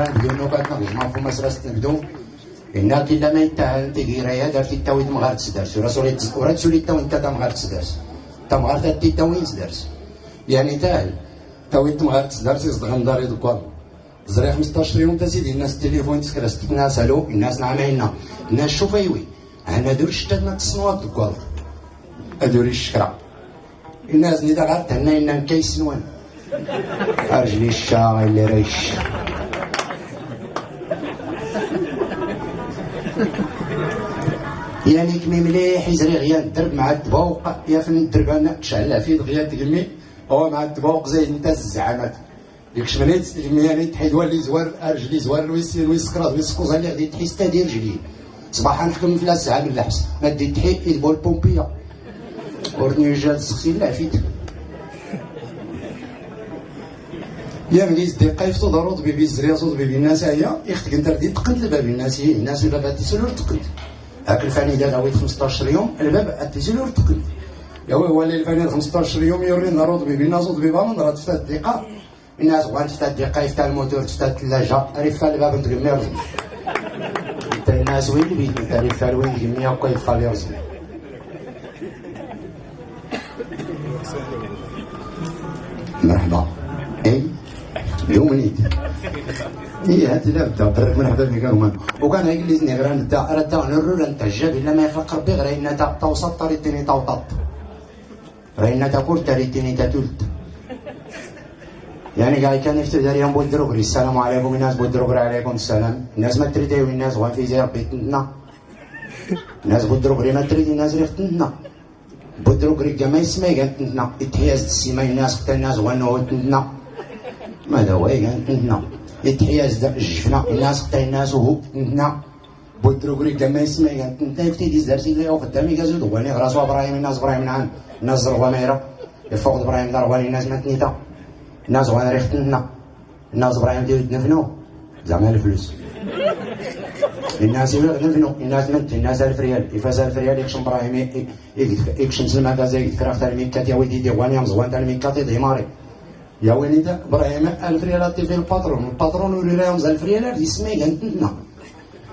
نبدو نوكاتنا نجمع في مسرس نبدو إنها كلا ما يتاهل تغيرها دار في التاويد مغار تسدرس ورا تسولي التاوين انت مغار تسدرس تا مغار تدي التاوين تسدرس يعني تاهل تاويد مغار تسدرس يصدغن داري دوكوال زري 15 يوم تا سيدي الناس التليفون تسكرس الناس الو الناس نعمينا الناس شوفيوي انا دور شتاتنا تصنوات دوكوال ادوري الشكرا الناس اللي دارت هنا إننا كيسنوان أرجلي الشاغي اللي ريش يعني كمي مليح يزري غيان الدرب مع الدبوق يا فن الدرب انا تشعل في غيان تقمي هو مع الدبوق زي انت الزعامات ديك شمنيت يعني تحيد واللي زوار ارجلي زوار ويسير ويسكراط ويسكوز اللي غادي تحيس تا ديال رجلي صباحا نحكم في الساعه من الحبس ما دي تحيد يدبو البومبيه ورني رجال سخسين لا فيت يا مليز دقيقة يفتو ضروري بيبي الزريا صوت بيبي الناس هيا يختك انت ردي تقنت الباب الناس هي الناس الباب تيسولور تقنت هاك الفاني ديال عويد 15 يوم الباب تيسولور تقنت يا هو اللي الفاني 15 يوم يوري ضروري بيبي الناس صوت بيبا من راه تفتح الدقيقة الناس بغات تفتح الدقيقة يفتح الموتور تفتح الثلاجة ريفا الباب نتقمي رزق انت الناس وين بيت انت ريفا وين تقمي هكا يبقى لي رزق مرحبا اي يومنيت هي هاتي لا بدا طريق مرحبا بك هما وكان يجلسني غير نتا رتا نرو انت جاب الا ما يخلق ربي غير ان تا توسط طريقتني توطط غير ان تقول طريقتني تتولد يعني قال كان يفتح داريهم بودروغري السلام عليكم الناس بودروغري عليكم السلام الناس ما تريدي الناس غان في زي ربي تنتنا الناس بودروغري ما تريدي الناس ريختنا بودروغري كما يسمى قالتنا اتحياز السيما الناس حتى الناس غنوا تنتنا ماذا هو تنتنا اتحياز الجفنا الناس حتى الناس وهو تنتنا بودروغري كما يسمى قالتنا كنتي ديز درتي لي قدامي كازو دواني راسو ابراهيم الناس ابراهيم نعم الناس زرغوا مايره يفوق ابراهيم ضرباني الناس ما تنيتا الناس غانا ريح تنتنا الناس ابراهيم ديال تنفنو زعما الفلوس الناس يغنفنوا الناس منت الناس 1000 ريال يفاز 1000 ريال يكشم ابراهيم يكشم سلمى كازا يذكر اختار الميكات يا ولدي ديواني مزوان تاع الميكات ديماري يا وليدي ابراهيم 1000 ريال تي في الباترون ولي لهم 1000 ريال يسمي قالتنا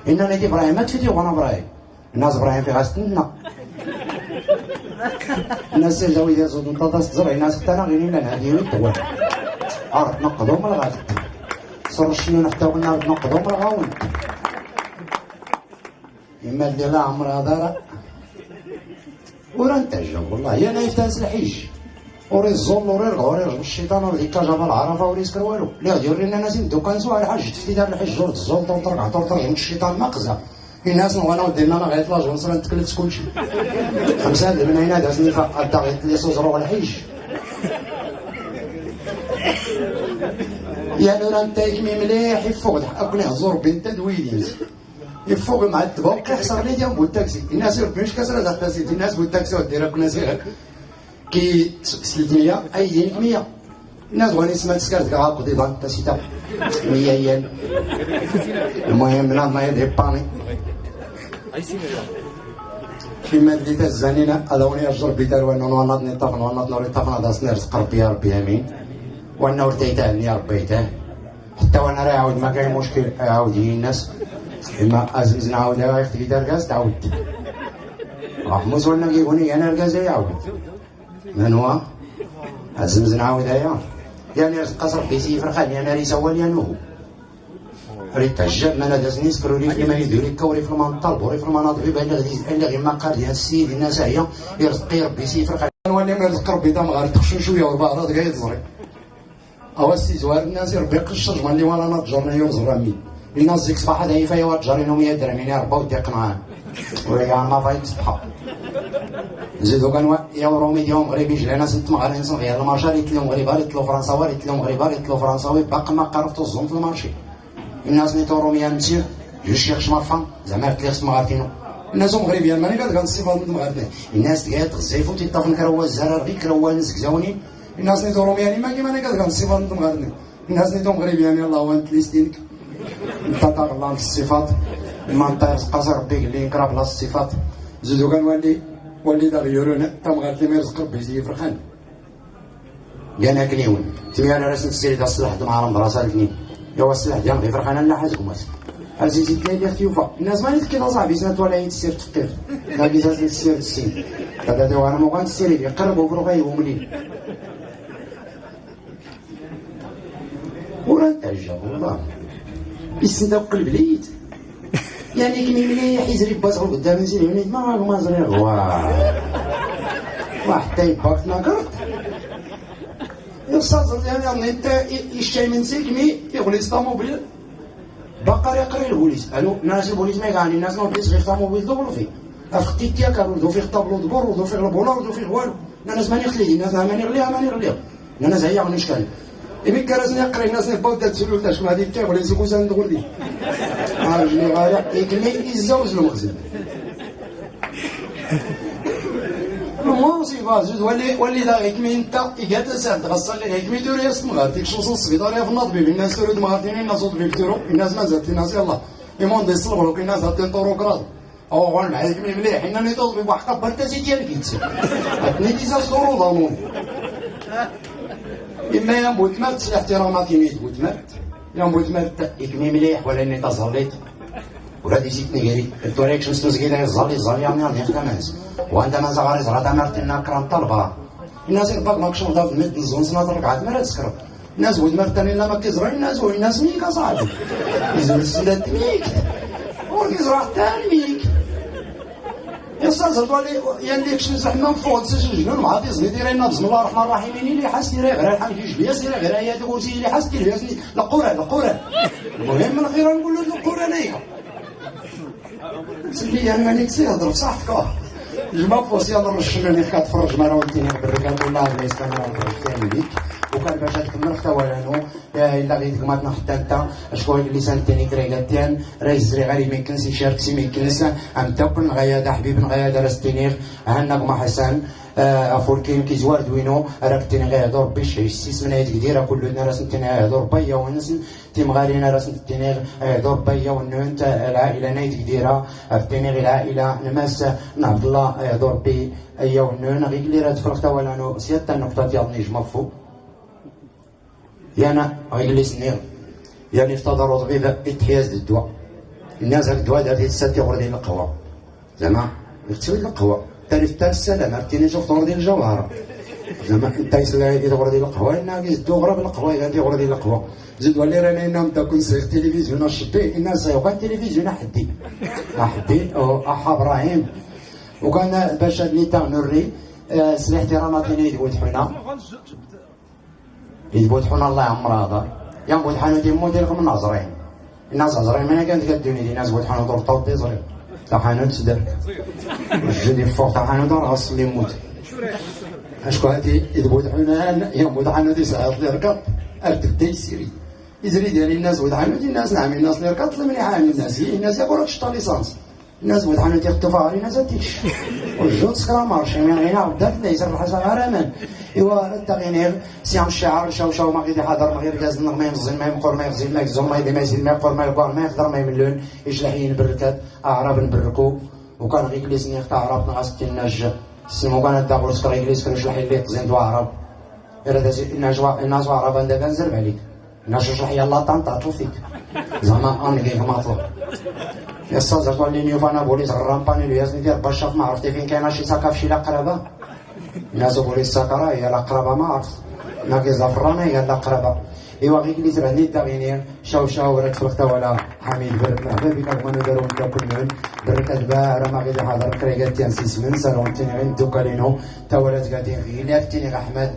ان ندي ابراهيم ما تفيدي وانا ابراهيم الناس ابراهيم في غاستنا الناس جاو يزودوا نطاطس زرع الناس حتى انا غير لنا هذه الدوار عرف نقضوا من الغاز صر الشيون حتى قلنا نقضوا من الغاون إما اللي لا عمرها دارا ورا نتاجا والله يا نايف تاس الحيج وري الظل وري الرغ وري رجب الشيطان وري جابا العرفه وري يسكر والو لا يوري لنا ناس يمدو كنسوا على حاج تفتي دار الحج زرت الظل ترقع ترجع الشيطان مقزه الناس نغناو ديرنا انا غير لاج ونصرا نتكلف كلشي 5 من هنا دازني فقط غير لي صوزرو الحيج يا نورا انت يكمي مليح يفوق اكل زور بنت دويليز يفوق مع الدبوق يحصر لي ديال بو التاكسي الناس يربيوش كسر هذا التاكسي الناس بو التاكسي وديرها كنا صغير كي 300 اي دينك 100 الناس غادي يسمع تسكر كاع قضيضه تاسيتا 100 ريال المهم من ما يدير باني كيما ديت الزنينه هذا وني اجر بيدار وانا نوض نطفن وانا نوري طفن هذا سنير ربي يا ربي امين وانا ورتيته يا ربيته حتى وانا راه عاود ما كاين مشكل عاود الناس إما أزمز نعاودها يختي دار غاز تعاود محمود ولا كيقولي أنا الغاز يعاود من هو أزمز نعاودها يعني قصر بيسي فرخان أنا ري سوى لي أنه ريت الجاب ما دازني سكروا لي في ما يديروا كوري في المنطلب وري في المناطق يبان لي غير ما قال لي السيد الناس هي يرزقي ربي سي فرخان نولي ما يرزق ربي تا ما غير شويه وبعض غير يتزري أو السي زوار الناس ربي يقشر جمال لي وانا نتجرنا يوم زرامي الناس ديك صباح هذا يفاي وتجرينهم 100 درهم يعني 4 دقائق معاه ويا ما فايت صباح زيدو كانوا يورومي ديالهم مغربي جا ناس نت مغربي صغير المارشا ريت لهم مغربي ريت له فرنساوي ريت له مغربي ريت له فرنساوي باقي ما قربتو الزوم في المارشي الناس نيتو روميا نمشي جو شيخ شمافان زعما ريت لي خص مغارتينو الناس مغربيين ماني قال الصفات المغربيه الناس تقعد تغزيفو تيطافن كروا الزرار غير كروا نزكزاوني الناس نيتو رومياني ما كيما انا قال الصفات المغربيه الناس نيتو مغربيين يلاه وانت ليستينك انتطر الله في الصفات المنطقه قصر ربي اللي ينكر بلا الصفات زيدو ولي دار يورون تا مغاتلي ما يرزق ربي زي فرخان قال هاك نيون تمي انا راس نسير دا الصلاح مع راسها الفنين يا السلاح ديال غير فرحانه لا حاجكم عزيزي تلاقي خيوفه الناس ما نتكلم صاحبي سنه ولا يتسير تفكير لا بيزاز تسير السين هذا دابا انا مو غنسير يقربوا برو غايبوا منين وراه تعجب والله يسندا قلب ليت يعني كمي مليح يزري باصغ قدام نزيد هنا ما زري وحتى يباك ناقرت يصل يعني انت يشتي من سيكمي يغلي الطوموبيل بقى يقري البوليس الو ناس البوليس ما يغاني الناس البوليس غير الطوموبيل دبلو فيه اختي تياكا ودو فيه طابلو دبور ودو فيه البولار ودو فيه والو الناس ماني خليه الناس ماني غليها الناس هيا من اشكال إمي كرزني يقري الناس نباو دات سلول تاع شكون هادي تاع ولا يسوقو زان دغولي عارفني غاية يكلي يزوج المخزن المصيبة زود ولي دا يكمي انت يقاد سعد غصل لي يكمي دور ياسم غار ديك شوص السبيطار في الناطبيب الناس تريد مغارتين الناس وطبيب تيرو الناس مازالت الناس يلاه يمون دي الصبروك الناس هاتين طورو كراض او غون مع يكمي مليح حنا نطلب واحد قبر تازي ديالك يتسير هاتني تيزا صورو ضامون إما يا مبوت مرت احترامات يميت بوت مرت يا مبوت مرت يكمي مليح ولا إني تزليت ولا دي زيتني قالي الطريق شمس مسكينة الزلي يعني نخدمز وعندما زغاري زغادا مرت إنها كرام طلبة الناس يربط ماكش نضاف المد نزون سنة رقعات مرات سكر الناس ود مرت إلا ما كيزرع الناس ميك أصاحبي يزول السلات ميك وكيزرع حتى ميك يستاذ طوالي يعني كش نزحنا فوق سجنون مع ديزني ديرينا بسم الله الرحمن الرحيم اللي حس ديري غير الحال كيجي بيا سير غير هي تقولي اللي حس ديري بيا القران المهم من غير نقول له القران هي سمي انا مالك سي هضر بصحتك الجماعه فوس يهضر الشمال كتفرج مره وديني بالرجال والله ما يستمر الثاني ليك وكان باش تكمل حتى ولانو الا غير ما حتى انت شكون اللسان الثاني كريغاتيان راه يزري غالي ما يمكنش يشارك سي ما يمكنش ام تاكل غياده حبيب غياده راستينير هناك ما حسن افوركين كيزوار دوينو راك تاني غيهضر باش يسيس من هذيك ديرها كلنا راس تاني غيهضر بيا ونس تيم غارينا راس تاني غيهضر بيا وننت العائله نايدك ديرها تاني غير العائله نماس عبد الله يهضر بي ايا ونن غير اللي راه تفرقت ولا سياده النقطه ديال نجم فوق يانا غير سنير يعني افتضروا طبيب اتحياز الدواء الناس هاك الدواء دار السات يغور ديال القهوه زعما يغتسل القهوه تعرف تاع السلام عرفتيني شوف طور ديال الجوهره زعما انت يغور ديال القهوه الناس دوغرا بالقهوه غادي يغور ديال القهوه زيد ولي رانا نام تاكل سير تلفزيون الشبي الناس يبقى التلفزيون حدي احا ابراهيم وكان باش نيتا نوري سلاح احترامات لنا يدبوت حنا يدبوت حنا الله يعمرها دار يا مبوت حنا ديمو ديالكم الناظرين الناس عزرين من كانت كدوني دي ناس بوت حنا دور طوط ديزري تا حنا تسدر جدي فوق تا حنا دار غص اللي يموت اشكو هادي يدبوت حنا يا مبوت حنا دي ساعات اللي ركب ارتد يسيري يزري ديال الناس بوت حنا دي الناس نعم الناس اللي ركبت من يحامي الناس هي الناس يقولوا تشطى ليسانس الناس بغيت حنا تيخدو فاري ناس تيش والجود سكرا مارشي من غينا بدات لي يسر الحاجه غرامان ايوا التغيير سيام الشعر شاو ما غير حاضر ما غير كاز ما يمزل ما يمقر ما يغزل ما يكزم ما يدي ما يزيد ما يقر ما يقر ما يقدر ما يملون يجلحين بركات اعراب نبركو وكان غير جلسني اخت اعراب نغاس الناج سمو كان داغول سكر يجلس كان يشلح لي تزين دو اعراب الناس عرب عندها كنزرب عليك الناس شلح يلاه طنطاطو فيك زعما انا كيف ما طلب يستاذ طولي نيوفانا بوليس غرامباني لو ياسني ديال باشاف ما عرفتي فين كاينه شي ساكا في شي لاقربه الناس بوليس ساكرا هي لاقربه ما عرفت ناقي زفرانه هي لاقربه ايوا غير كليت راني الداغينير شاو راك تفرقت ولا حميد مرحبا بك وانا داروا كلهم بركه الباع راه ما غير حاضر كريغات تنسيس من سالون تاني غير دوكالينو تا ولات قاعدين غير تاني احمد